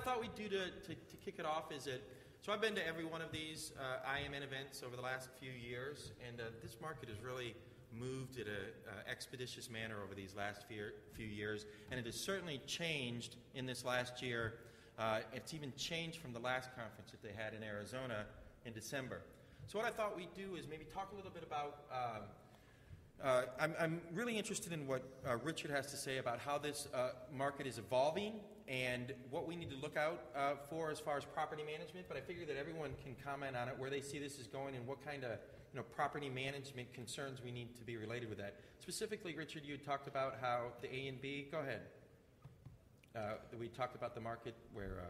I thought we'd do to kick it off is that, so I've been to every one of these IMN events over the last few years, and this market has really moved at an expeditious manner over these last few years, and it has certainly changed in this last year. It's even changed from the last conference that they had in Arizona in December. So what I thought we'd do is maybe talk a little bit about, I'm really interested in what Richard has to say about how this market is evolving and what we need to look out for as far as property management, but I figure that everyone can comment on it, where they see this is going and what kind of property management concerns we need to be related with that. Specifically, Richard, you had talked about how the A and B, go ahead. We talked about the market where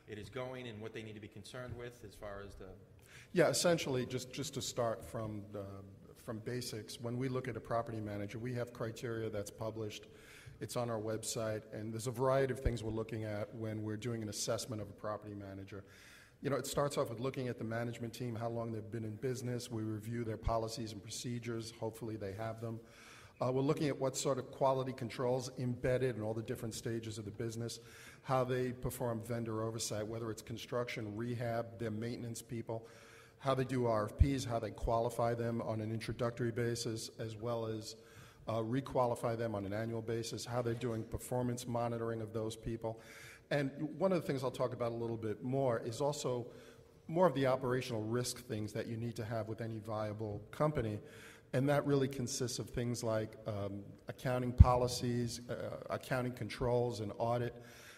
it is going and what they need to be concerned with as far as the... Yeah, essentially, just to start from basics, when we look at a property manager, we have criteria that's published. It's on our website, and there's a variety of things we're looking at when we're doing an assessment of a property manager. It starts off with looking at the management team, how long they've been in business. We review their policies and procedures. Hopefully they have them. We're looking at what sort of quality controls embedded in all the different stages of the business, how they perform vendor oversight, whether it's construction, rehab, their maintenance people, how they do RFPs, how they qualify them on an introductory basis, as well as requalify them on an annual basis, how they're doing performance monitoring of those people. And one of the things I'll talk about a little bit more is also more of the operational risk things that you need to have with any viable company. And that really consists of things like accounting policies, accounting controls and audit,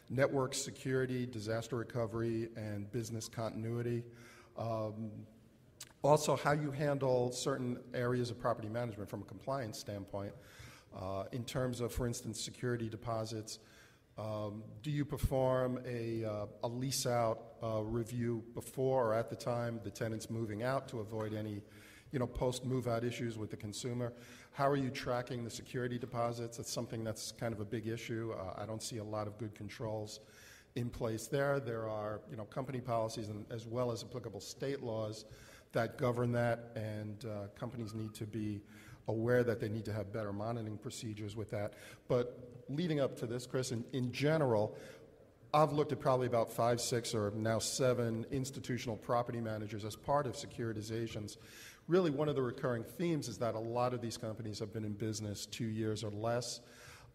network security, disaster recovery, and business continuity. Also, how you handle certain areas of property management from a compliance standpoint in terms of, for instance, security deposits. Do you perform a lease-out review before or at the time the tenant's moving out to avoid any post-move-out issues with the consumer? How are you tracking the security deposits? That's something that's kind of a big issue. I don't see a lot of good controls in place there. There are company policies and as well as applicable state laws that govern that, and companies need to be aware that they need to have better monitoring procedures with that. But leading up to this, Chris, in general, I've looked at probably about 5, 6, or now 7 institutional property managers as part of securitizations. Really, one of the recurring themes is that a lot of these companies have been in business 2 years or less.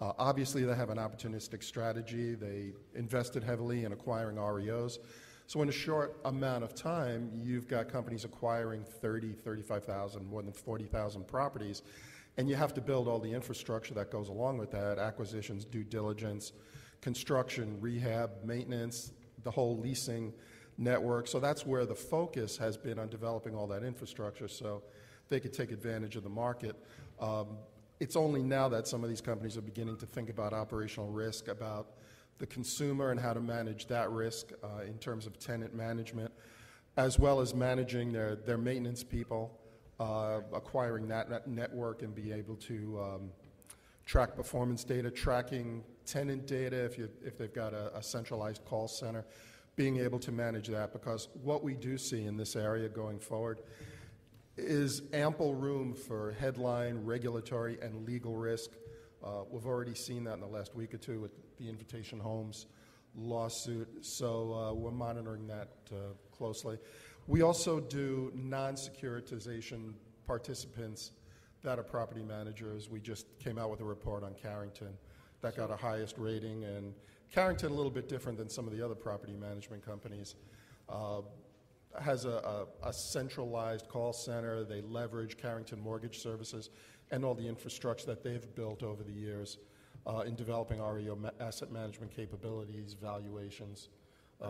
Obviously, they have an opportunistic strategy. They invested heavily in acquiring REOs. So in a short amount of time, you've got companies acquiring 30, 35,000, more than 40,000 properties, and you have to build all the infrastructure that goes along with that: acquisitions, due diligence, construction, rehab, maintenance, the whole leasing network. So that's where the focus has been, on developing all that infrastructure so they could take advantage of the market. It's only now that some of these companies are beginning to think about operational risk, about the consumer and how to manage that risk in terms of tenant management, as well as managing their maintenance people, acquiring that network and be able to track performance data, tracking tenant data if they've got a centralized call center, being able to manage that, because what we do see in this area going forward is ample room for headline, regulatory, and legal risk. We've already seen that in the last week or two with the Invitation Homes lawsuit, so we're monitoring that closely. We also do non-securitization participants that are property managers. We just came out with a report on Carrington that got a highest rating, and Carrington, a little bit different than some of the other property management companies, has a centralized call center. They leverage Carrington Mortgage Services and all the infrastructure that they've built over the years in developing REO asset management capabilities, valuations,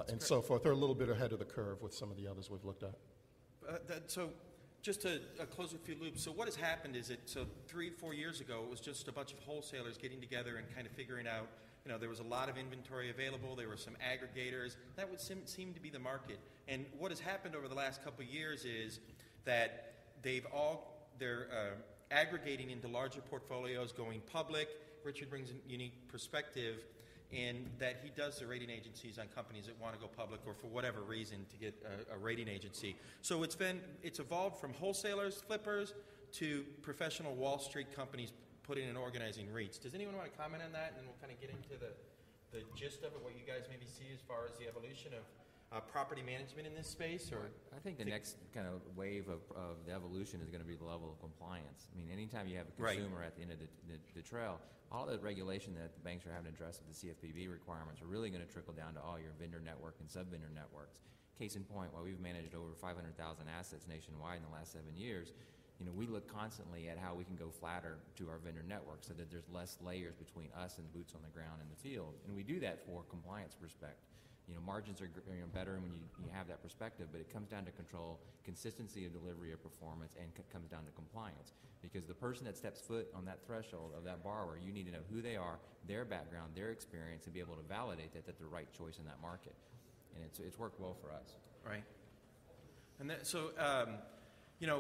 and so forth. They're a little bit ahead of the curve with some of the others we've looked at. So just to close a few loops, so what has happened is so 3-4 years ago, it was just a bunch of wholesalers getting together and kind of figuring out, there was a lot of inventory available. There were some aggregators. That would seem to be the market. And what has happened over the last couple of years is that they're aggregating into larger portfolios, going public. Richard brings a unique perspective in that he does the rating agencies on companies that want to go public or for whatever reason to get a rating agency. So it's evolved from wholesalers, flippers, to professional Wall Street companies putting and organizing REITs. Does anyone want to comment on that? And then we'll kind of get into the gist of it, what you guys maybe see as far as the evolution of property management in this space? Or I think the next kind of wave of the evolution is going to be the level of compliance. I mean, anytime you have a consumer at the end of the trail, all the regulation that the banks are having to address with the CFPB requirements are really going to trickle down to all your vendor network and sub-vendor networks. Case in point, while we've managed over 500,000 assets nationwide in the last 7 years, we look constantly at how we can go flatter to our vendor network so that there's less layers between us and boots on the ground in the field. And we do that for compliance perspective. Margins are better when you have that perspective, but it comes down to control, consistency of delivery of performance, and comes down to compliance. Because the person that steps foot on that threshold of that borrower, you need to know who they are, their background, their experience, and be able to validate that they're the right choice in that market. And it's worked well for us. Right. And so,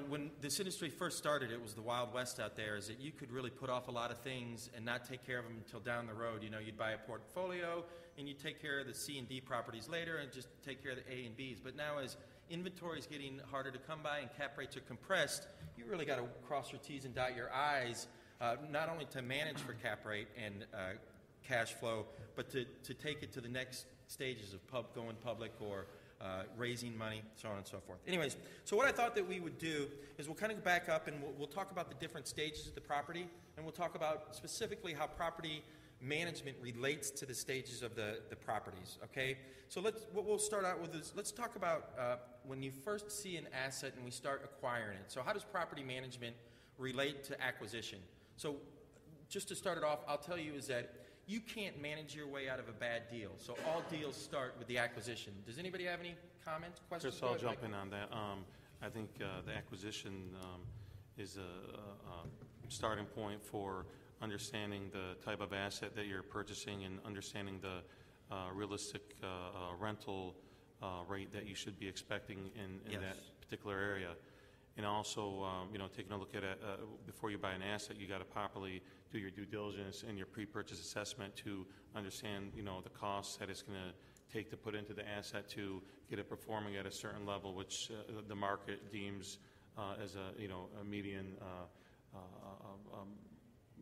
when this industry first started, it was the Wild West out there, is that you could really put off a lot of things and not take care of them until down the road. You'd buy a portfolio and you'd take care of the C and D properties later and just take care of the A and Bs. But now as inventory is getting harder to come by and cap rates are compressed, you really got to cross your T's and dot your I's, not only to manage for cap rate and cash flow, but to take it to the next stages of going public or raising money, so on and so forth. Anyways, so what I thought that we would do is we'll kind of go back up and we'll talk about the different stages of the property, and we'll talk about specifically how property management relates to the stages of the properties, okay? So what we'll start out with is let's talk about when you first see an asset and we start acquiring it. So how does property management relate to acquisition? So just to start it off, I'll tell you is that you can't manage your way out of a bad deal. So all deals start with the acquisition. Does anybody have any comments, questions? Chris, I'll jump in on that. I think the acquisition is a starting point for understanding the type of asset that you're purchasing and understanding the realistic rental rate that you should be expecting in Yes. that particular area. And also, taking a look at it, before you buy an asset, you got to properly do your due diligence and your pre-purchase assessment to understand, the costs that it's going to take to put into the asset to get it performing at a certain level, which the market deems as a median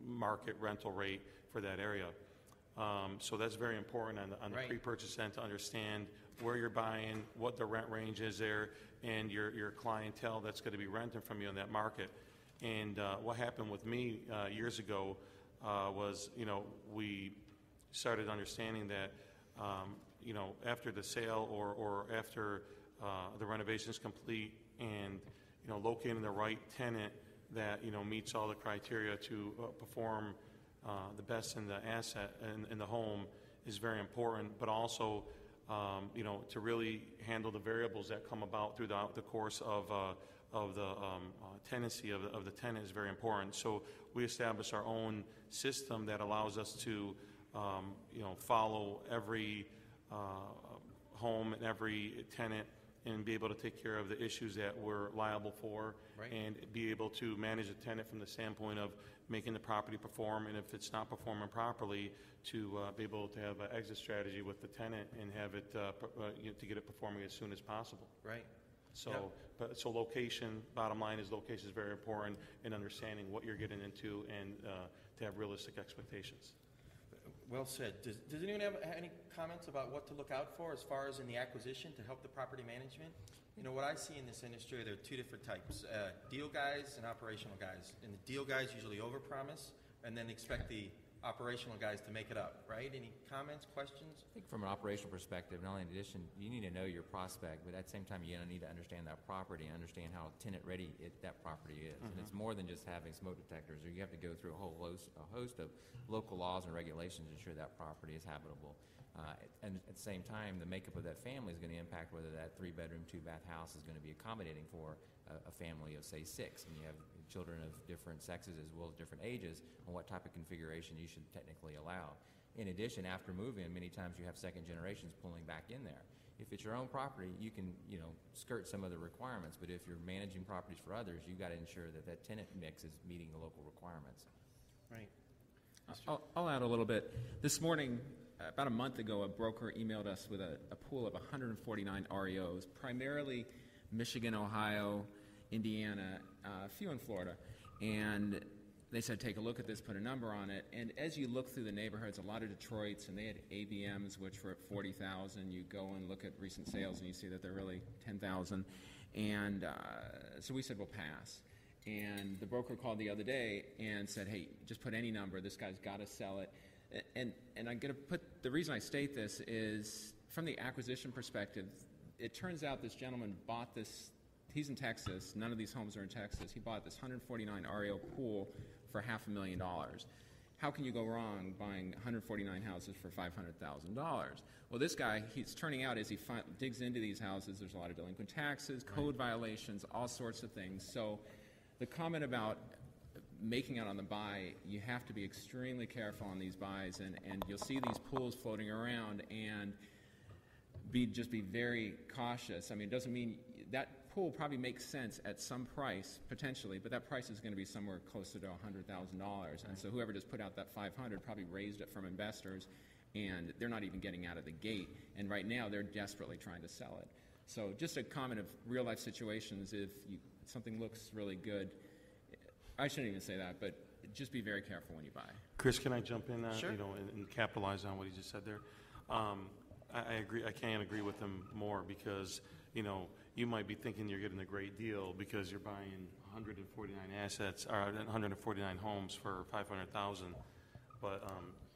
market rental rate for that area. So that's very important on the Right. pre-purchase end to understand where you're buying, what the rent range is there, and your clientele that's going to be renting from you in that market. And what happened with me years ago was, we started understanding that, after the sale or after the renovation is complete and, locating the right tenant that, meets all the criteria to perform the best in the asset and in the home is very important, but also, to really handle the variables that come about throughout the course of the tenancy of the tenant is very important. So we establish our own system that allows us to, follow every home and every tenant and be able to take care of the issues that we're liable for, Right. and be able to manage a tenant from the standpoint of making the property perform, and if it's not performing properly, to be able to have an exit strategy with the tenant and have it to get it performing as soon as possible. Right. So, Yep. so location. Bottom line is location is very important in understanding what you're getting into and to have realistic expectations. Well said. Does anyone have any comments about what to look out for as far as in the acquisition to help the property management? What I see in this industry, there are two different types, deal guys and operational guys. And the deal guys usually overpromise and then expect the operational guys to make it up, right? Any comments, questions? I think from an operational perspective, not only in addition, you need to know your prospect, but at the same time, you need to understand that property and understand how tenant-ready that property is. And it's more than just having smoke detectors. You have to go through a host of local laws and regulations to ensure that property is habitable. And at the same time, the makeup of that family is going to impact whether that 3-bedroom, 2-bath house is going to be accommodating for a family of, say, 6. And you have children of different sexes as well as different ages, and what type of configuration you should technically allow. In addition, after moving, many times you have second generations pulling back in there. If it's your own property, you can, skirt some of the requirements, but if you're managing properties for others, you've got to ensure that that tenant mix is meeting the local requirements. Right. I'll add a little bit. This morning, about a month ago, a broker emailed us with a pool of 149 REOs, primarily Michigan, Ohio, Indiana, a few in Florida. And they said, take a look at this, put a number on it. And as you look through the neighborhoods, a lot of Detroits, and they had ABMs, which were at 40,000. You go and look at recent sales, and you see that they're really 10,000. And so we said, we'll pass. And the broker called the other day and said, hey, just put any number. This guy's got to sell it. And I'm going to put, the reason I state this is from the acquisition perspective, it turns out this gentleman bought this, he's in Texas, none of these homes are in Texas. He bought this 149 REO pool for $500,000. How can you go wrong buying 149 houses for $500,000? Well, this guy, he's turning out as he digs into these houses, there's a lot of delinquent taxes, code violations, all sorts of things. So the comment about making out on the buy, you have to be extremely careful on these buys, and you'll see these pools floating around, and just be very cautious. I mean, it doesn't mean that pool probably makes sense at some price, potentially, but that price is going to be somewhere closer to $100,000. And so whoever just put out that $500 probably raised it from investors, and they're not even getting out of the gate. And right now, they're desperately trying to sell it. So just a comment of real-life situations, if something looks really good, I shouldn't even say that, but just be very careful when you buy. Chris, can I jump in Sure. and capitalize on what he just said there? I agree. I can't agree with him more because, you might be thinking you're getting a great deal because you're buying 149 assets or 149 homes for $500,000, but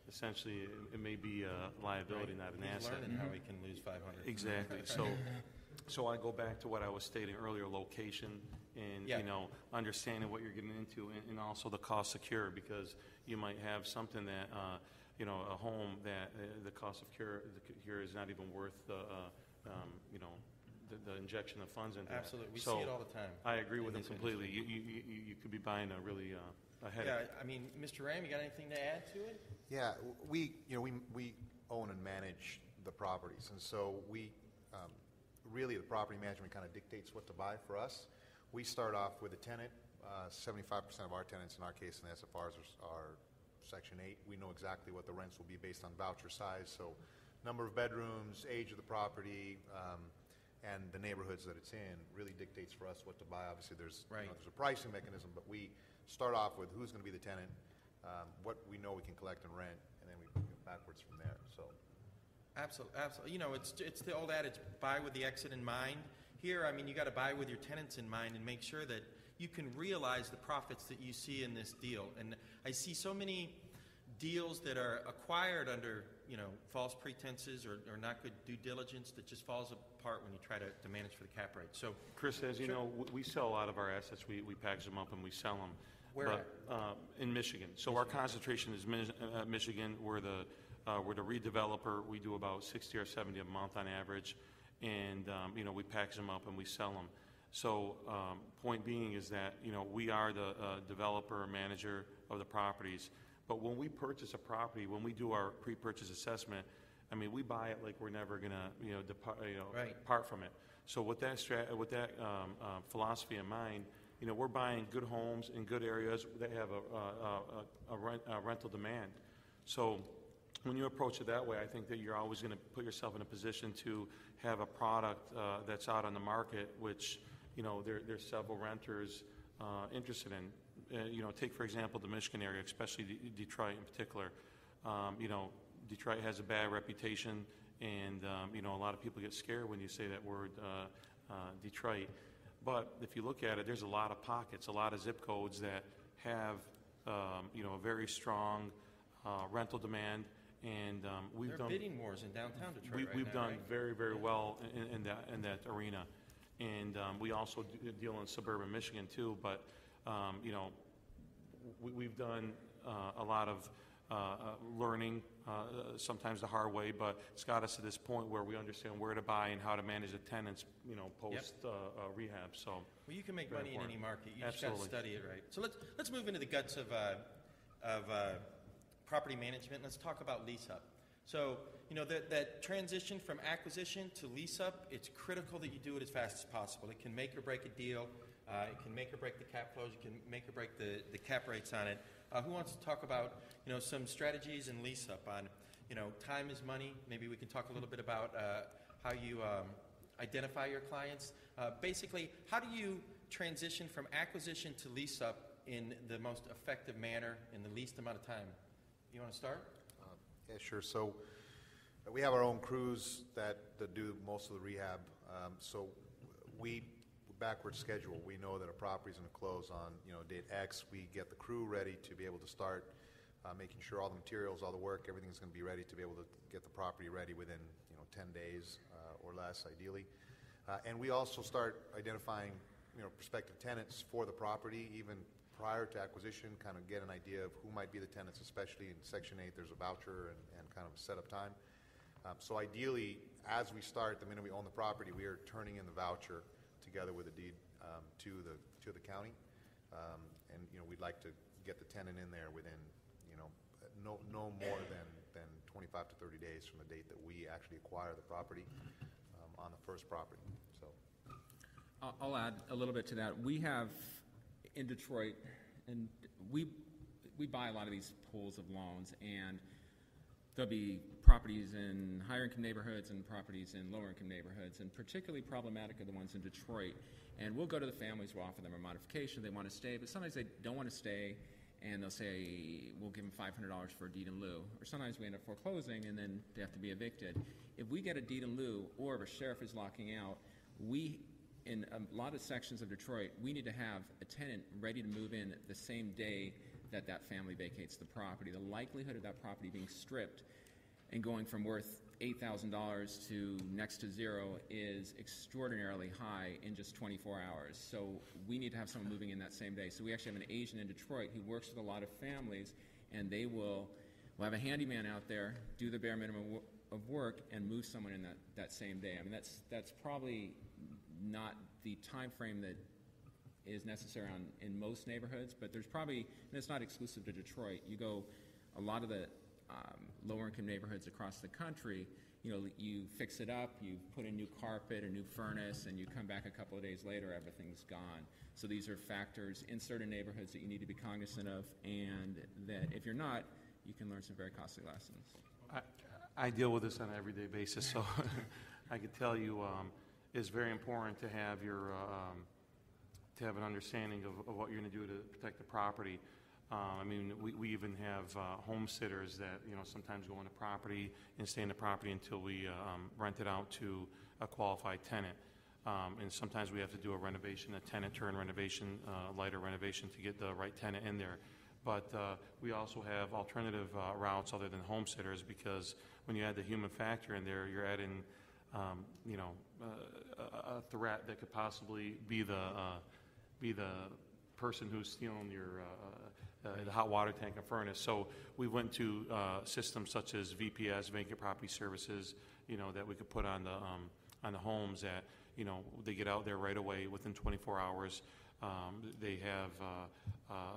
essentially it may be a liability, not an He's asset. learning how he can lose 500. Exactly. So I go back to what I was stating earlier: location and Yeah. Understanding what you're getting into, and also the cost secure, because you might have something that a home that the cost of cure is not even worth the injection of funds into. Absolutely. We So see it all the time. I agree with in him this completely. industry. You could be buying a really a headache. Yeah, I mean, Mr. Ram, you got anything to add to it? Yeah, we own and manage the properties, and so we really the property management kind of dictates what to buy for us. We start off with a tenant. 75% of our tenants, in our case, in the SFRs, are Section 8. We know exactly what the rents will be based on voucher size, so number of bedrooms, age of the property, and the neighborhoods that it's in really dictates for us what to buy. Obviously, there's there's a pricing mechanism, but we start off with who's going to be the tenant, what we know we can collect and rent, and then we go backwards from there. So, Absolutely. It's the old adage: buy with the exit in mind. Here, I mean, you got to buy with your tenants in mind and make sure that you can realize the profits that you see in this deal. And I see so many deals that are acquired under, false pretenses or not good due diligence that just falls apart when you try to manage for the cap rate. So, Chris, as you know, we sell a lot of our assets. We package them up and we sell them. Where in Michigan. So our concentration is Michigan. We're the redeveloper. We do about 60 or 70 a month on average, and we package them up and we sell them. So point being is that we are the developer or manager of the properties. But when we purchase a property, when we do our pre-purchase assessment, I mean, we buy it like we're never going to depart from it. So with that philosophy in mind, we're buying good homes in good areas that have a rental demand. So when you approach it that way, I think that you're always going to put yourself in a position to have a product that's out on the market, which there's several renters interested in. Take for example the Michigan area, especially Detroit in particular. Detroit has a bad reputation, and a lot of people get scared when you say that word, Detroit. But if you look at it, there's a lot of pockets, a lot of zip codes that have a very strong rental demand, and there are bidding wars in downtown Detroit. We've done very, very well in that arena, and we also deal in suburban Michigan too. But we've done a lot of learning, sometimes the hard way, but it's got us to this point where we understand where to buy and how to manage the tenants, post rehab. So well, you can make money in any market. You just Absolutely. got to study it right. So let's move into the guts of property management. Let's talk about lease up. So that transition from acquisition to lease up, it's critical that you do it as fast as possible. It can make or break a deal. It can make or break the cap flows. You can make or break the cap rates on it. Who wants to talk about some strategies in lease up on time is money? Maybe we can talk a little bit about how you identify your clients. Basically, how do you transition from acquisition to lease up in the most effective manner in the least amount of time. You want to start? Yeah, sure. So we have our own crews that do most of the rehab. So we backward schedule. We know that a property's going to close on date X. We get the crew ready to be able to start making sure all the materials, all the work, everything's going to be ready to be able to get the property ready within 10 days or less, ideally. And we also start identifying prospective tenants for the property even prior to acquisition, kind of get an idea of who might be the tenants, especially in Section 8, there's a voucher and kind of a setup time. So ideally, as we start, the minute we own the property, we are turning in the voucher together with a deed to the county. And we'd like to get the tenant in there within no more than 25 to 30 days from the date that we actually acquire the property on the first property. So I'll add a little bit to that. We have in Detroit, and we buy a lot of these pools of loans, and there'll be properties in higher income neighborhoods and properties in lower income neighborhoods, and particularly problematic are the ones in Detroit. And we'll go to the families, we'll offer them a modification, they want to stay, but sometimes they don't want to stay, and they'll say, we'll give them $500 for a deed in lieu. Or sometimes we end up foreclosing, and then they have to be evicted. If we get a deed in lieu, or if a sheriff is locking out, in a lot of sections of Detroit, we need to have a tenant ready to move in the same day that that family vacates the property. The likelihood of that property being stripped and going from worth $8,000 to next to zero is extraordinarily high in just 24 hours. So we need to have someone moving in that same day. So we actually have an agent in Detroit who works with a lot of families, and they will have a handyman out there, do the bare minimum of work, and move someone in that same day. I mean, that's probably not the time frame that is necessary in most neighborhoods, but there's probably, and it's not exclusive to Detroit. You go a lot of the lower income neighborhoods across the country, you fix it up, you put in new carpet, a new furnace, and you come back a couple of days later, everything's gone. So these are factors in certain neighborhoods that you need to be cognizant of, and that if you're not, you can learn some very costly lessons. I deal with this on an everyday basis, so I can tell you it's very important to have to have an understanding of what you're going to do to protect the property. I mean, we even have home sitters that sometimes go on the property and stay in the property until we rent it out to a qualified tenant. And sometimes we have to do a renovation, a tenant turn renovation, lighter renovation to get the right tenant in there. But we also have alternative routes other than home sitters, because when you add the human factor in there, you're adding a threat that could possibly be the person who's stealing your the hot water tank and furnace. So we went to systems such as VPS, Vacant Property Services, that we could put on the homes that they get out there right away within 24 hours. They have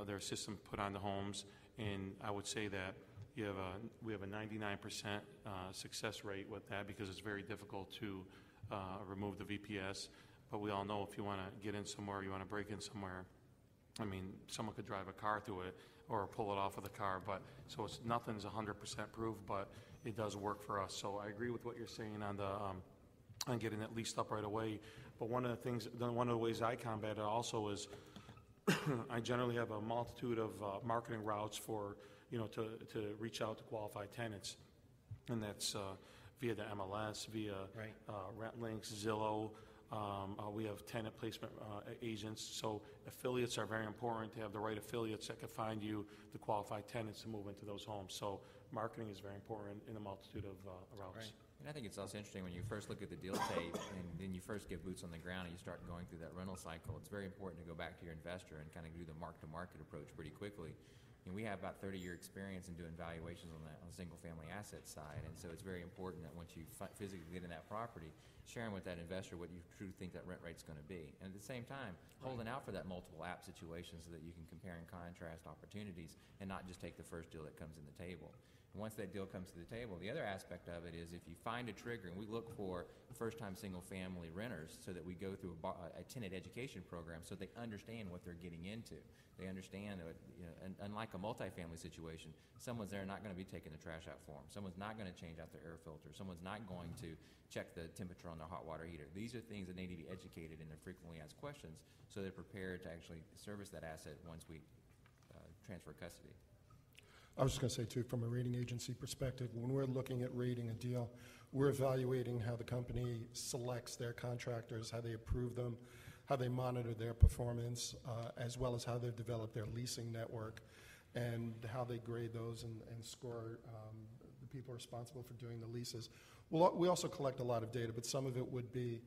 their system put on the homes, and I would say that we have a 99% success rate with that, because it's very difficult to remove the VPS. But we all know if you want to get in somewhere, you want to break in somewhere, I mean, someone could drive a car through it or pull it off of the car. But so nothing's 100% proof, but it does work for us. So I agree with what you're saying on getting it leased up right away. But one of the ways I combat it also is I generally have a multitude of marketing routes for to reach out to qualified tenants, and that's via the MLS, via RentLinks, Zillow. We have tenant placement agents, so affiliates are very important to have the right affiliates that can find you the qualified tenants to move into those homes. So marketing is very important in a multitude of routes. Right. And I think it's also interesting when you first look at the deal tape and then you first get boots on the ground and you start going through that rental cycle. It's very important to go back to your investor and kind of do the mark-to-market approach pretty quickly. And we have about 30-year experience in doing valuations on the single-family asset side, and so it's very important that once you physically get in that property, sharing with that investor what you truly think that rent rate's going to be. And at the same time, holding out for that multiple app situation so that you can compare and contrast opportunities and not just take the first deal that comes in the table. And once that deal comes to the table, the other aspect of it is if you find a trigger, and we look for first-time single-family renters so that we go through a tenant education program so they understand what they're getting into. They understand that, and unlike a multifamily situation, someone's there not going to be taking the trash out for them. Someone's not going to change out their air filter. Someone's not going to check the temperature on their hot water heater. These are things that need to be educated in their frequently asked questions so they're prepared to actually service that asset once we transfer custody. I was just going to say, too, from a rating agency perspective, when we're looking at rating a deal, we're evaluating how the company selects their contractors, how they approve them, how they monitor their performance, as well as how they've developed their leasing network, and how they grade those and score the people responsible for doing the leases. We also collect a lot of data, but some of it would be,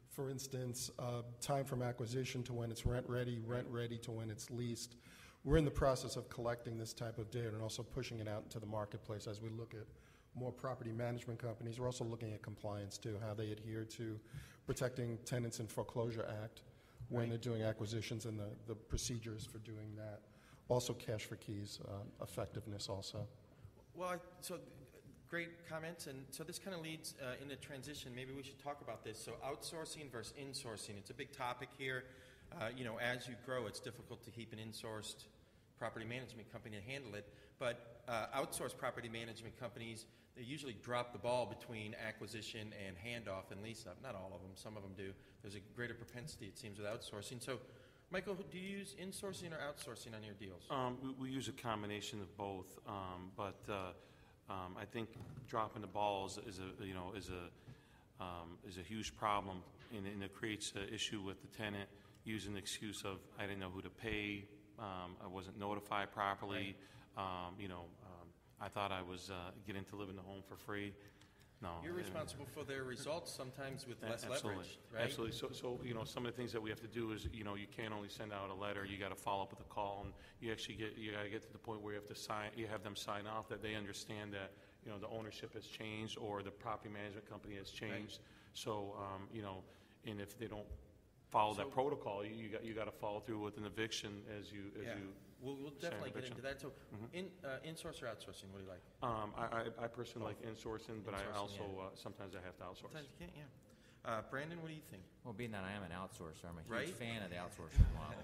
for instance, time from acquisition to when it's rent ready to when it's leased. We're in the process of collecting this type of data and also pushing it out into the marketplace as we look at more property management companies. We're also looking at compliance, too, how they adhere to protecting Tenants in Foreclosure Act when they're doing acquisitions and the procedures for doing that. Also cash for keys, effectiveness also. Well, so great comments, and so this kind of leads into transition. Maybe we should talk about this. So outsourcing versus insourcing. It's a big topic here. As you grow, it's difficult to keep an insourced property management company to handle it. But outsourced property management companies, they usually drop the ball between acquisition and handoff and lease up. Not all of them. Some of them do. There's a greater propensity, it seems, with outsourcing. So, Michael, do you use insourcing or outsourcing on your deals? We use a combination of both, but I think dropping the balls is a huge problem, and it creates an issue with the tenant using the excuse of I didn't know who to pay, I wasn't notified properly, I thought I was getting to live in the home for free. No, you're responsible for their results sometimes with less leverage, right? Absolutely. So some of the things that we have to do is you can't only send out a letter. You got to follow up with a call, and you got to get to the point where you have them sign off that they understand that the ownership has changed or the property management company has changed. Right. So and if they don't follow that protocol, you got to follow through with an eviction as you. We'll definitely get into that. So, insource or outsourcing? What do you like? I personally like insourcing, but I also sometimes I have to outsource. Sometimes you can't. Brandon, what do you think? Well, being that I am an outsourcer, I'm a huge fan of the outsourcing model.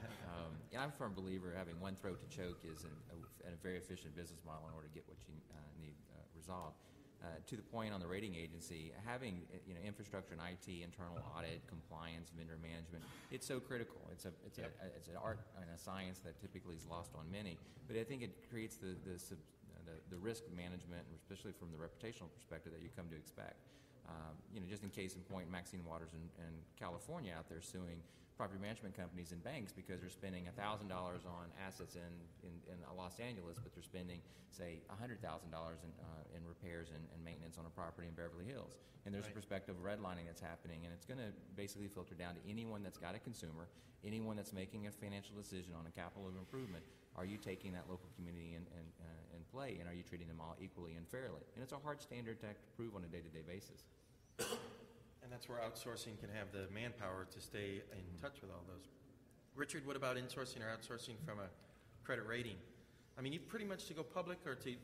I'm a firm believer having one throat to choke is a very efficient business model in order to get what you need resolved. To the point on the rating agency, having infrastructure and IT, internal audit, compliance, vendor management, it's so critical. It's an art and a science that typically is lost on many. But I think it creates the risk management, especially from the reputational perspective that you come to expect. Just in case in point, Maxine Waters in California out there suing property management companies and banks because they're spending $1,000 on assets in Los Angeles, but they're spending, say, $100,000 in repairs and maintenance on a property in Beverly Hills. And there's a perspective of redlining that's happening, and it's going to basically filter down to anyone that's got a consumer, anyone that's making a financial decision on a capital improvement. Are you taking that local community in play, and are you treating them all equally and fairly? And it's a hard standard to prove on a day-to-day basis. And that's where outsourcing can have the manpower to stay in touch with all those. Richard, what about insourcing or outsourcing from a credit rating? I mean, you pretty much to go public or to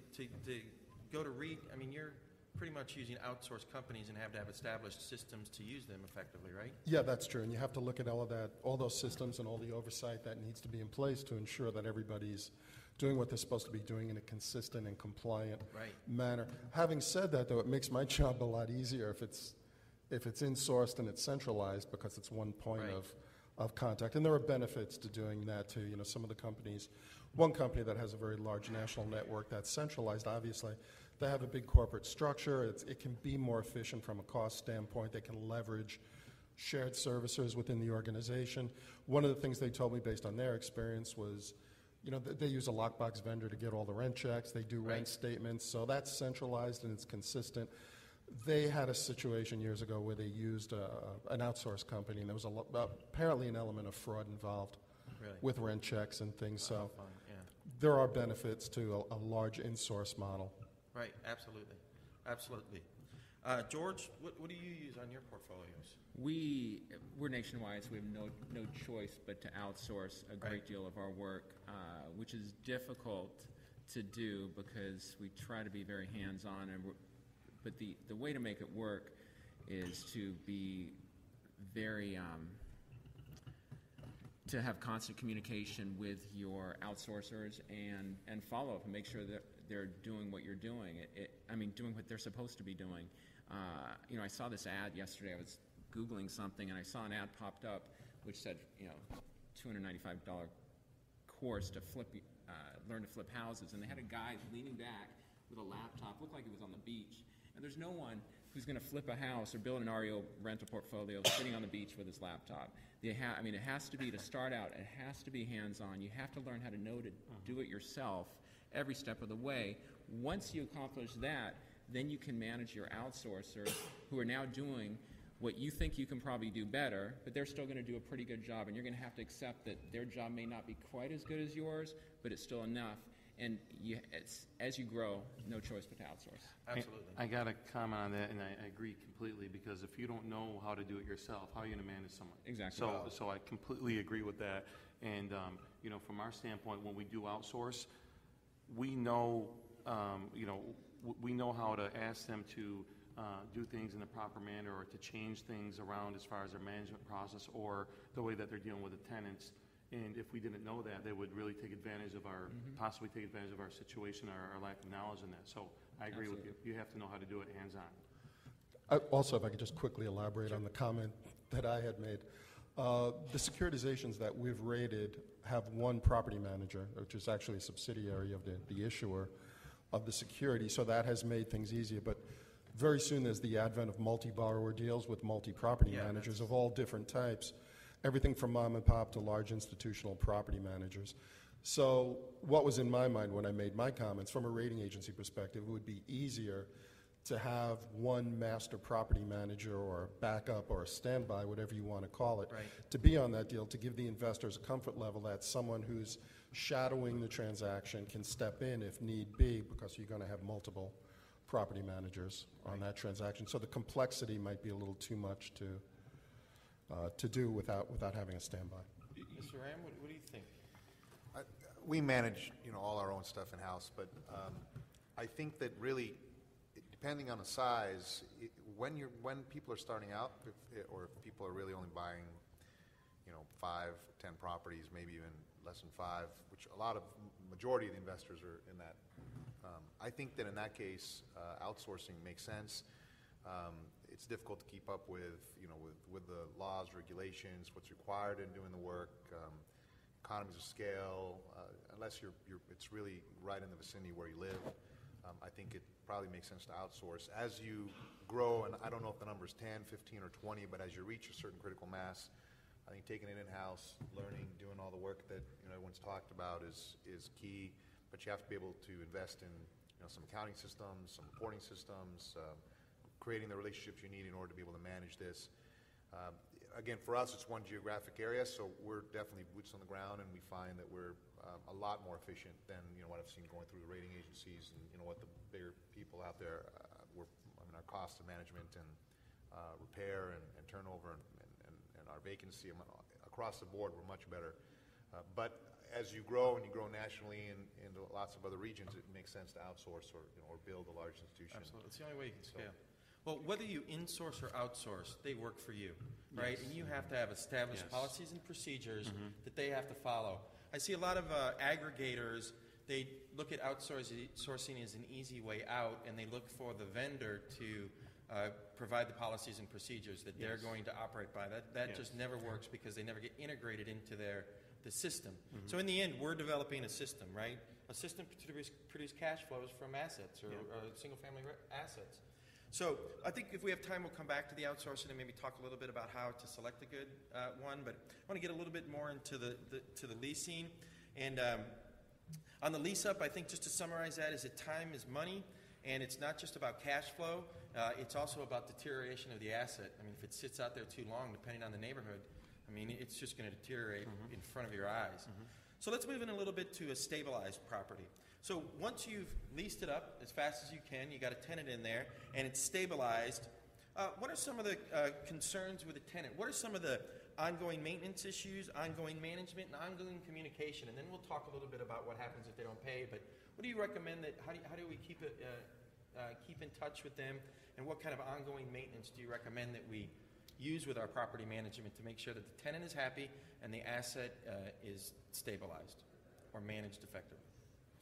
go to REIT, I mean, you're pretty much using outsourced companies and have to have established systems to use them effectively, right? Yeah, that's true. And you have to look at all those systems and all the oversight that needs to be in place to ensure that everybody's doing what they're supposed to be doing in a consistent and compliant manner. Having said that, though, it makes my job a lot easier if it's insourced and it's centralized because it's one point of contact. And there are benefits to doing that, too. Some of the companies, one company that has a very large national network that's centralized, obviously, they have a big corporate structure. It can be more efficient from a cost standpoint. They can leverage shared services within the organization. One of the things they told me based on their experience was, they use a lockbox vendor to get all the rent checks. They do rent statements. So that's centralized and it's consistent. They had a situation years ago where they used an outsourced company, and there was apparently an element of fraud involved with rent checks and things. So there are benefits to a large in-source model. Right, absolutely. Absolutely. George, what do you use on your portfolios? We're nationwide, so we have no choice but to outsource a great deal of our work, which is difficult to do because we try to be very hands-on. But the way to make it work is to be very to have constant communication with your outsourcers and follow up and make sure that they're doing what you're doing. Doing what they're supposed to be doing. I saw this ad yesterday. I was Googling something, and I saw an ad popped up which said, $295 course to flip learn to flip houses, and they had a guy leaning back with a laptop, looked like he was on the beach. And there's no one who's going to flip a house or build an REO rental portfolio sitting on the beach with his laptop. It has to be, to start out, it has to be hands-on. You have to learn how to know to do it yourself every step of the way. Once you accomplish that, then you can manage your outsourcers who are now doing what you think you can probably do better, but they're still going to do a pretty good job, and you're going to have to accept that their job may not be quite as good as yours, but it's still enough. And as you grow, no choice but to outsource. Absolutely. I got to comment on that, and I agree completely, because if you don't know how to do it yourself, how are you going to manage someone? Exactly. So I completely agree with that. And, from our standpoint, when we do outsource, we know, we know how to ask them to do things in the proper manner, or to change things around as far as their management process or the way that they're dealing with the tenants. And if we didn't know that, they would really take advantage of possibly take advantage of our situation, or our lack of knowledge in that. So I agree with you. You have to know how to do it hands-on. Also, if I could just quickly elaborate on the comment that I had made. The securitizations that we've rated have one property manager, which is actually a subsidiary of the issuer of the security, so that has made things easier. But very soon there's the advent of multi-borrower deals with multi-property managers of all different types, everything from mom and pop to large institutional property managers. So what was in my mind when I made my comments, from a rating agency perspective, it would be easier to have one master property manager or backup or a standby, whatever you want to call it, to be on that deal, to give the investors a comfort level that someone who's shadowing the transaction can step in if need be, because you're going to have multiple property managers on that transaction. So the complexity might be a little too much to do without having a standby. Mr. Ram, what do you think? We manage, all our own stuff in-house, but I think that really, depending on the size, when people are starting out, or if people are really only buying, 5, 10 properties, maybe even less than 5, which majority of the investors are in that. I think that in that case, outsourcing makes sense. It's difficult to keep up with the laws, regulations, what's required in doing the work, economies of scale. Unless it's really right in the vicinity where you live, I think it probably makes sense to outsource. As you grow, and I don't know if the number is 10, 15, or 20, but as you reach a certain critical mass, I think taking it in-house, learning, doing all the work that everyone's talked about is key. But you have to be able to invest in some accounting systems, some reporting systems, creating the relationships you need in order to be able to manage this. Again, for us, it's one geographic area, so we're definitely boots on the ground, and we find that we're a lot more efficient than what I've seen going through the rating agencies and what the bigger people out there. Our cost of management and repair and turnover and our vacancy across the board, we're much better. But as you grow and you grow nationally and into lots of other regions, it makes sense to outsource or build a large institution. Absolutely, it's the only way you can scale. Well, whether you insource or outsource, they work for you, right? And you have to have established policies and procedures that they have to follow. I see a lot of aggregators, they look at outsourcing as an easy way out, and they look for the vendor to provide the policies and procedures that they're going to operate by. That just never works, because they never get integrated into the system. So in the end, we're developing a system, right? A system to produce cash flows from assets or single-family assets. So I think if we have time, we'll come back to the outsourcing and maybe talk a little bit about how to select a good one. But I want to get a little bit more into the leasing. And on the lease-up, I think just to summarize that is that time is money, and it's not just about cash flow. It's also about deterioration of the asset. I mean, if it sits out there too long, depending on the neighborhood, it's just going to deteriorate in front of your eyes. So let's move in a little bit to a stabilized property. So once you've leased it up as fast as you can, you got a tenant in there, and it's stabilized, what are some of the concerns with a tenant? What are some of the ongoing maintenance issues, ongoing management, and ongoing communication? And then we'll talk a little bit about what happens if they don't pay. But what do you recommend how do we keep in touch with them, and what kind of ongoing maintenance do you recommend that we use with our property management to make sure that the tenant is happy and the asset is stabilized or managed effectively?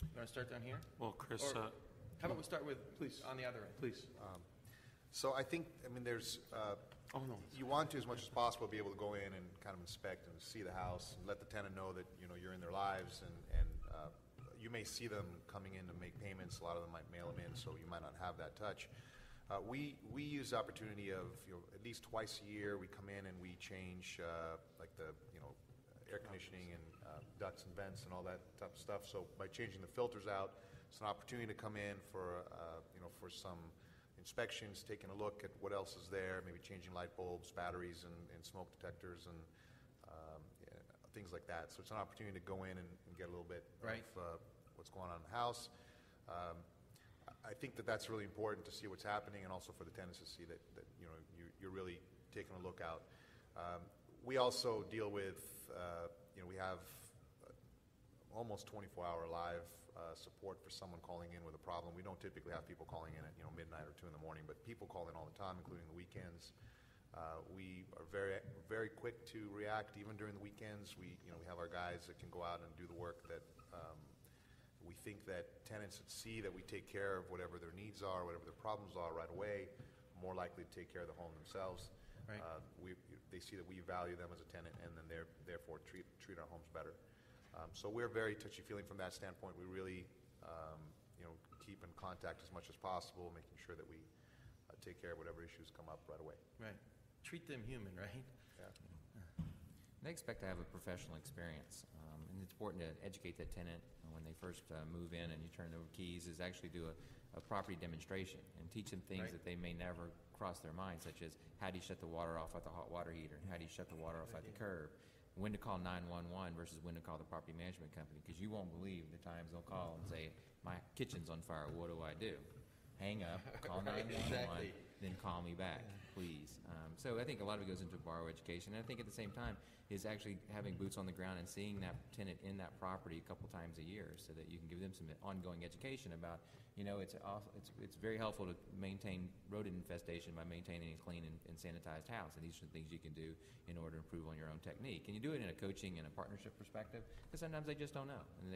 You want to start down here? Well, Chris, how about we start with, please, on the other end? Please. So I think, there's, you want to, as much as possible, be able to go in and kind of inspect and see the house and let the tenant know that, you're in their lives, and you may see them coming in to make payments. A lot of them might mail them in, so you might not have that touch. We use the opportunity of, at least twice a year, we come in and we change like the air conditioning and ducts and vents and all that type of stuff. So by changing the filters out, it's an opportunity to come in for for some inspections, taking a look at what else is there, maybe changing light bulbs, batteries, and smoke detectors, and things like that. So it's an opportunity to go in and get a little bit of what's going on in the house. I think that that's really important to see what's happening, and also for the tenants to see that you're really taking a look out. We also deal with we have almost 24-hour live support for someone calling in with a problem. We don't typically have people calling in at midnight or 2 in the morning, but people call in all the time, including the weekends. We are very, very quick to react, even during the weekends. We have our guys that can go out and do the work that we think that tenants that see that we take care of whatever their needs are, whatever their problems are right away, more likely to take care of the home themselves. Right. They see that we value them as a tenant, and then therefore treat our homes better. So we're very touchy-feely from that standpoint. We really keep in contact as much as possible, making sure that we take care of whatever issues come up right away. Right. Treat them human, right? Yeah. They expect to have a professional experience, and it's important to educate that tenant when they first move in and you turn over keys, is actually do a property demonstration and teach them things that they may never cross their mind, such as how do you shut the water off at the hot water heater, and how do you shut the water off at the curb, when to call 911 versus when to call the property management company, because you won't believe the times they'll call and say, my kitchen's on fire, what do I do? Hang up, call 911, Exactly. then call me back, please. So I think a lot of it goes into borrower education, and I think at the same time is actually having boots on the ground and seeing that tenant in that property a couple times a year, so that you can give them some ongoing education about, it's very helpful to maintain rodent infestation by maintaining a clean and sanitized house, and these are things you can do in order to improve on your own technique. And you do it in a coaching and a partnership perspective, because sometimes they just don't know, and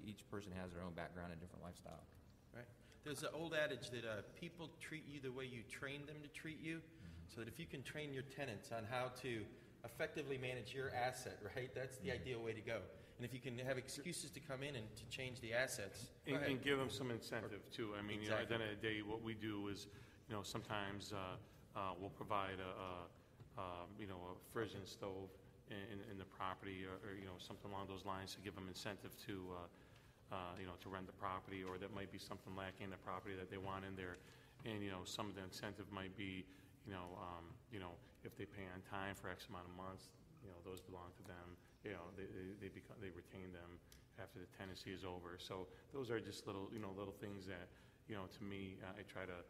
each person has their own background and different lifestyle. Right. There's an old adage that people treat you the way you train them to treat you, so that if you can train your tenants on how to effectively manage your asset, right, that's the ideal way to go. And if you can have excuses to come in and to change the assets. And give them some incentive, too. I mean, Exactly. at the end of the day, what we do is, sometimes we'll provide a frozen stove in the property, or something along those lines, to give them incentive to rent the property, or that might be something lacking in the property that they want in there. And, some of the incentive might be, if they pay on time for X amount of months, those belong to them. They retain them after the tenancy is over. So those are just little things that, to me, I try to,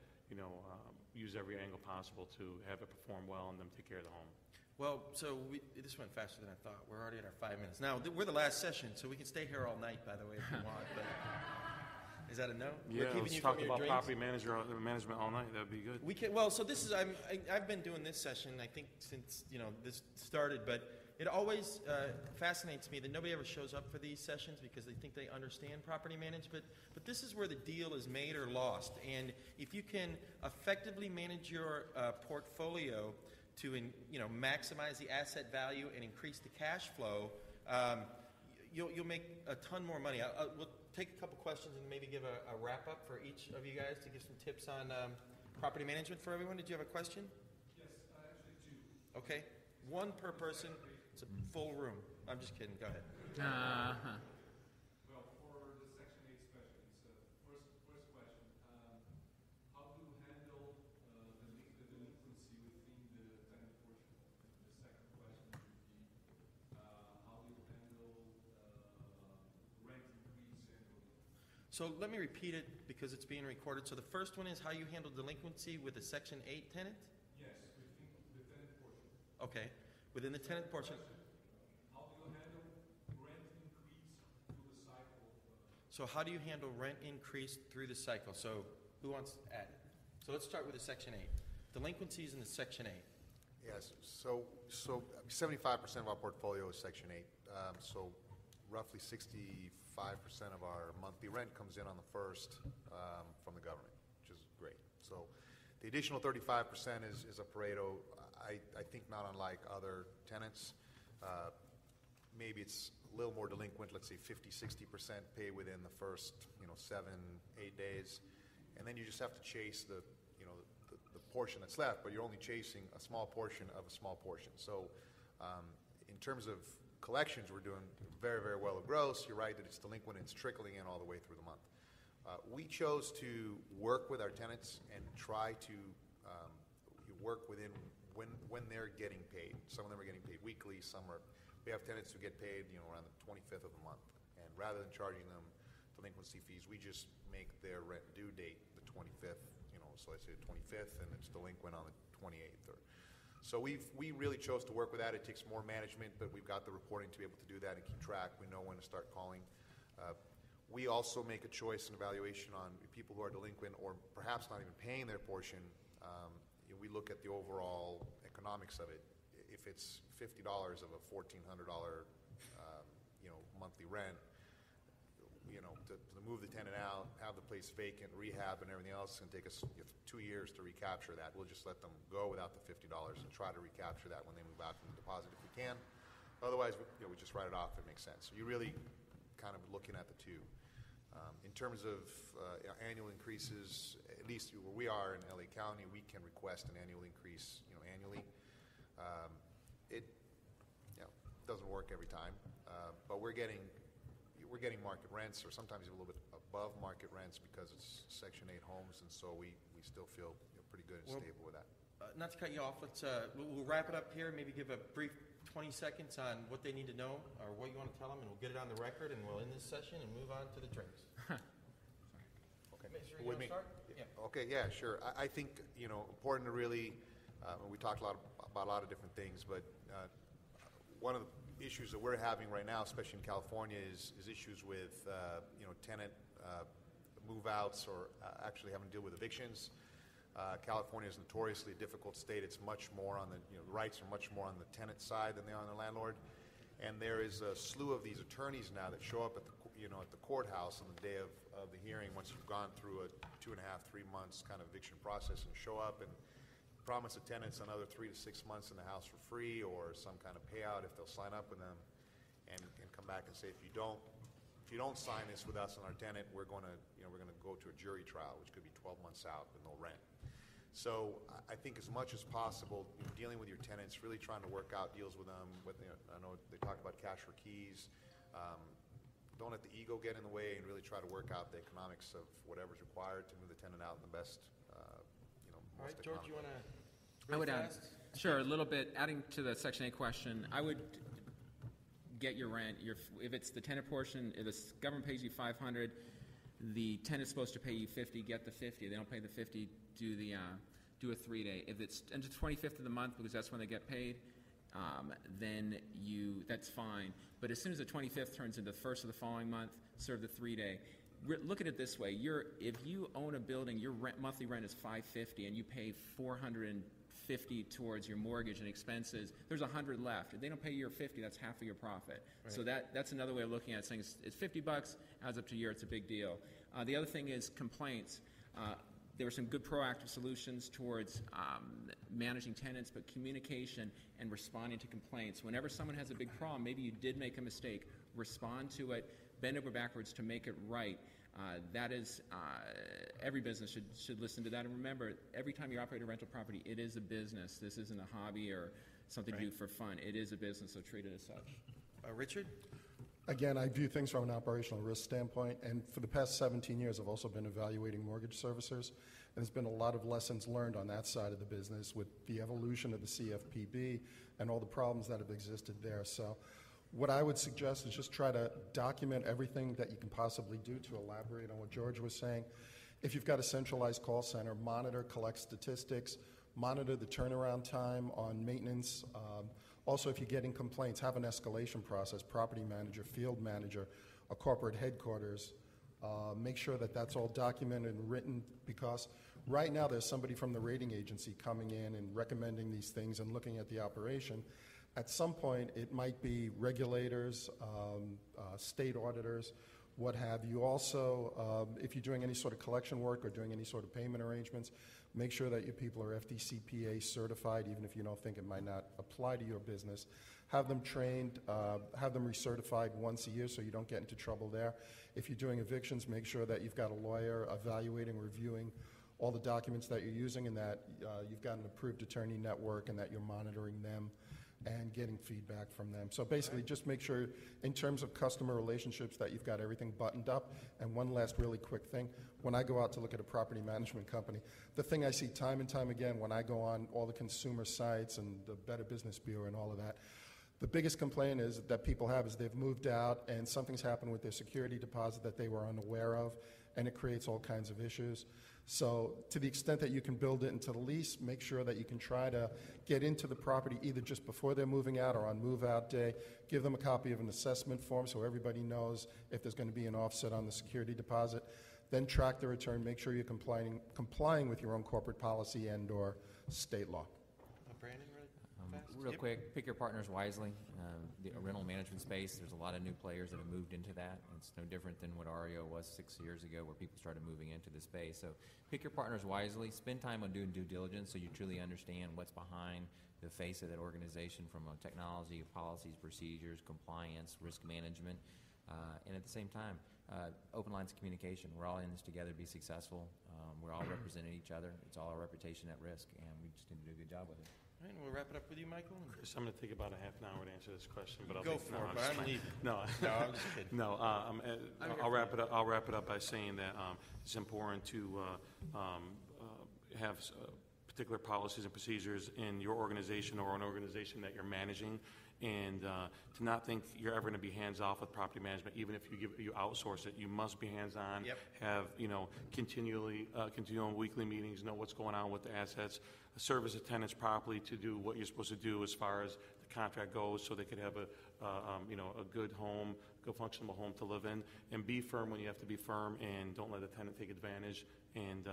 use every angle possible to have it perform well and them take care of the home. Well, so this went faster than I thought. We're already at our 5 minutes. Now, we're the last session, so we can stay here all night, by the way, if you want. But is that a no? Yeah, We're keeping let's you talk from your about drinks? property management all night. That'd be good. We can. Well, so this is. I've been doing this session, I think, since this started. But it always fascinates me that nobody ever shows up for these sessions because they think they understand property management. But this is where the deal is made or lost. And if you can effectively manage your portfolio to maximize the asset value and increase the cash flow, you'll make a ton more money. We'll take a couple questions and maybe give a wrap up for each of you guys to give some tips on property management for everyone. Did you have a question? Yes, actually two. Okay, one per person. It's a full room. I'm just kidding. Go ahead. Well, for the Section 8 specialties, first question, how do you handle the delinquency within the tenant portion? The second question would be, how do you handle rent increase annually? So let me repeat it because it's being recorded. So the first one is how you handle delinquency with a Section 8 tenant? Yes, within the tenant portion. Okay. Within the tenant portion. How do you handle rent increase through the cycle? So how do you handle rent increase through the cycle? So who wants to add it? So let's start with the Section 8. Delinquencies in the Section 8. Yes, so 75% of our portfolio is Section 8. So roughly 65% of our monthly rent comes in on the first from the government, which is great. So the additional 35% is a Pareto. I think not unlike other tenants. Maybe it's a little more delinquent, let's say 50, 60% pay within the first, 7, 8 days. And then you just have to chase the portion that's left, but you're only chasing a small portion of a small portion. So in terms of collections, we're doing very, very well at gross. You're right that it's delinquent and it's trickling in all the way through the month. We chose to work with our tenants and try to work within when they're getting paid. Some of them are getting paid weekly. We have tenants who get paid around the 25th of the month. And rather than charging them delinquency fees, we just make their rent due date the 25th. So let's say the 25th, and it's delinquent on the 28th. So we really chose to work with that. It takes more management, but we've got the reporting to be able to do that and keep track. We know when to start calling. We also make a choice and evaluation on people who are delinquent or perhaps not even paying their portion. We look at the overall economics of it. If it's $50 of a $1,400 monthly rent, to move the tenant out, have the place vacant, rehab, and everything else, can take us 2 years to recapture that. We'll just let them go without the $50 and try to recapture that when they move out from the deposit if we can. Otherwise, we just write it off if it makes sense. So you're really kind of looking at the two. In terms of annual increases, at least where we are in LA County, we can request an annual increase, annually. It doesn't work every time, but we're getting market rents, or sometimes even a little bit above market rents because it's Section 8 homes, and so we still feel pretty good and stable with that. Not to cut you off, we'll wrap it up here. Maybe give a brief 20 seconds on what they need to know or what you want to tell them, and we'll get it on the record, and we'll end this session and move on to the drinks. Okay. Mr. You want to start? Yeah. Okay, yeah, sure. I think, important to really, we talked about a lot of different things, but one of the issues that we're having right now, especially in California, is issues with, tenant move-outs or actually having to deal with evictions. California is notoriously a difficult state. It's much more on the rights are much more on the tenant side than they are on the landlord. And there is a slew of these attorneys now that show up at the at the courthouse on the day of the hearing once you've gone through a 2.5, 3 months kind of eviction process, and show up and promise the tenants another 3 to 6 months in the house for free or some kind of payout if they'll sign up with them, and come back and say if you don't sign this with us and our tenant, we're going to go to a jury trial, which could be 12 months out with no rent. So I think as much as possible, dealing with your tenants, really trying to work out deals with them. I know they talk about cash for keys. Don't let the ego get in the way, and really try to work out the economics of whatever's required to move the tenant out in the best, All right, George, you want to? I would add, sure, a little bit, adding to the Section 8 question, I would get your rent. If it's the tenant portion, if the government pays you $500, the tenant's supposed to pay you $50, get the $50. If they don't pay the $50, do a 3-day. If it's until the 25th of the month, because that's when they get paid, then that's fine. But as soon as the 25th turns into the first of the following month, serve the 3-day. Look at it this way: if you own a building, your monthly rent is $550, and you pay $450 towards your mortgage and expenses. There's $100 left. If they don't pay you your $50, that's half of your profit. Right. So that's another way of looking at it. Saying it's $50, adds up to a year. It's a big deal. The other thing is complaints. There were some good proactive solutions towards managing tenants, but communication and responding to complaints. Whenever someone has a big problem, maybe you did make a mistake, respond to it, bend over backwards to make it right. That is, every business should listen to that. And remember, every time you operate a rental property, it is a business. This isn't a hobby or something to do for fun. It is a business, so treat it as such. Richard? Again, I view things from an operational risk standpoint, and for the past 17 years, I've also been evaluating mortgage servicers, and there's been a lot of lessons learned on that side of the business with the evolution of the CFPB and all the problems that have existed there. So what I would suggest is just try to document everything that you can possibly do to elaborate on what George was saying. If you've got a centralized call center, monitor, collect statistics, monitor the turnaround time on maintenance. Also, if you're getting complaints, have an escalation process, property manager, field manager, a corporate headquarters. Make sure that that's all documented and written, because right now there's somebody from the rating agency coming in and recommending these things and looking at the operation. At some point, it might be regulators, state auditors, what have you. Also, if you're doing any sort of collection work or doing any sort of payment arrangements, Make sure that your people are FDCPA certified, even if you don't think it might not apply to your business. Have them trained, have them recertified once a year so you don't get into trouble there. If you're doing evictions, make sure that you've got a lawyer evaluating, reviewing all the documents that you're using, and that you've got an approved attorney network, and that you're monitoring them and getting feedback from them. So basically, just make sure, in terms of customer relationships, that you've got everything buttoned up. And one last really quick thing, when I go out to look at a property management company, the thing I see time and time again when I go on all the consumer sites and the Better Business Bureau and all of that, the biggest complaint is that people have is they've moved out and something's happened with their security deposit that they were unaware of, and it creates all kinds of issues. So to the extent that you can build it into the lease, make sure that you can try to get into the property either just before they're moving out or on move-out day. Give them a copy of an assessment form so everybody knows if there's going to be an offset on the security deposit. Then track the return. Make sure you're complying with your own corporate policy and or state law. Brandon, Real quick, pick your partners wisely. The rental management space, there's a lot of new players that have moved into that. It's no different than what REO was 6 years ago, where people started moving into the space. So pick your partners wisely. Spend time on doing due diligence so you truly understand what's behind the face of that organization, from a technology, policies, procedures, compliance, risk management. And at the same time, open lines of communication. We're all in this together to be successful. We're all representing each other. It's all our reputation at risk, and we just need to do a good job with it. All right, we'll wrap it up with you, Michael. Chris, I'm going to take about a half an hour to answer this question, but Go for it, but I'm leaving. No, I'm just kidding. no. I'll wrap it up. I'll wrap it up by saying that it's important to have particular policies and procedures in your organization or an organization that you're managing, and to not think you're ever going to be hands off with property management. Even if you outsource it, you must be hands on. Yep. Have continual weekly meetings. Know what's going on with the assets. Serve as a tenants properly to do what you're supposed to do as far as the contract goes, so they could have a good home, good functional home to live in, and be firm when you have to be firm, and don't let the tenant take advantage, and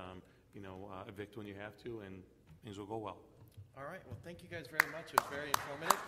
evict when you have to, and things will go well. All right, well, thank you guys very much. It was very informative.